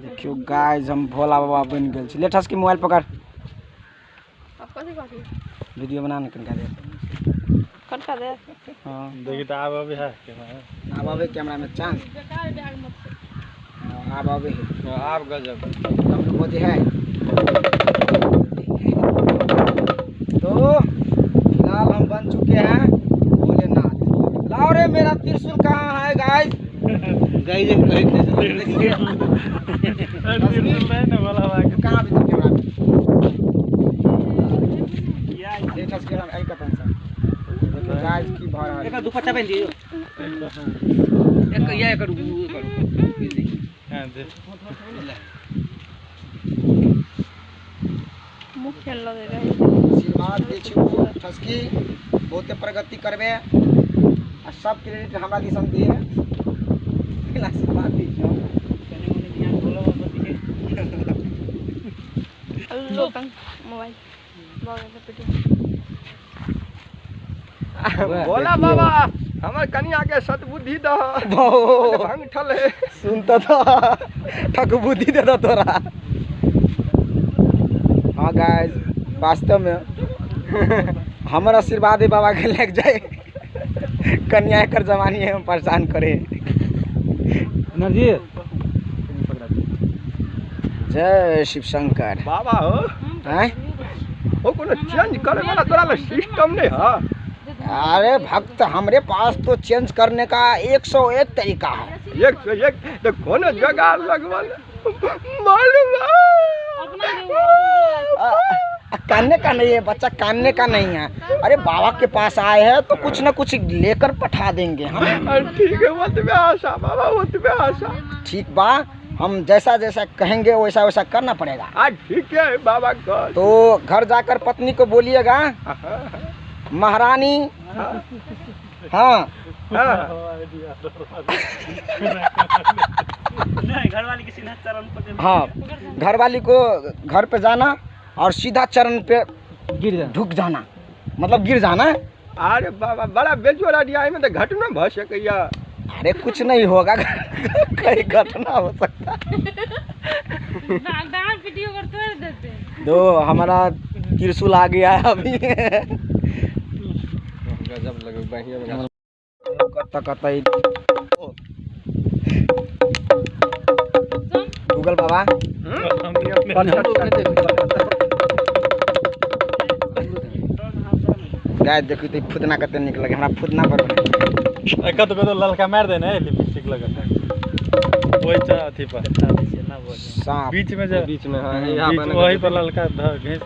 देखियो गाइस हम भोला बाबा बन गेल छी। ले ठस के मोबाइल पकड़। वीडियो बनाने कनका दे। कनका दे। हां देखि त आब अबे है कैमरा। आब अबे कैमरा में चांस। आब अबे है। आब गजब। हम लोग है। तो फिलहाल हम बन चुके हैं भोलेनाथ। लाओ रे मेरा त्रिशूल कहाँ है गाइस? गाइस एक कहाँ भी कैमरा में ये ठस के आई का पंसा देखो गाइस की भरा एक दुपट्टा पहन दियो एक ये करू हां दे मुख खेल लगे गाइस आशीर्वाद दे छी ठसकी बहुते प्रगति करबे आ सब क्रेडिट हमरा दिसन दिए आशीर्वाद दी छी कने मने ध्यान बोलो बतिके लो तंग मोबाइल बोला बाबा हमर कनिया के सद्बुद्धि द भंग ठले सुनता था ठक बुद्धि दे दो तोरा। हाँ गाइस वास्तव में हमर आशीर्वाद है बाबा के लग जाए कन्या कर जवानी है हम परेशान करे जी। जय शिव शंकर बाबा हो हैं ओ कोनो चेंज करे वाला तोरा सिस्टम नहीं है। अरे भक्त हमरे पास तो चेंज करने का 101 तरीका है। 101 तो कोनो जगह लगवल मालूम कानने का नहीं है बच्चा, कानने का नहीं है। अरे बाबा के पास आए हैं तो कुछ न कुछ लेकर पठा देंगे हम। ठीक है मत में आशा बाबा मत में आशा ठीक बा हम जैसा जैसा कहेंगे वैसा वैसा करना पड़ेगा। ठीक है बाबा का तो घर जाकर पत्नी को बोलिएगा महारानी हाँ घरवाली के सीधा चरण पर हाँ घरवाली को घर पे जाना और सीधा चरण पे गिर ढुक जाना मतलब गिर जाना। अरे बाबा बड़ा बेजोरा दिया में तो घटना भ सकैया। अरे कुछ नहीं होगा कई घटना हो सकता वीडियो कर तोड़ देते। दो हमारा त्रिशूल आ गया है अभी गजब लगे बढ़िया कतई गूगल बाबा गाय देखी तो फुदना कते निक लगे हमरा फुदना पर एक तो ललका मार देना लिपस्टिक लगा ओइ अथी पर सांप बीच में हां वही पर ललका घिस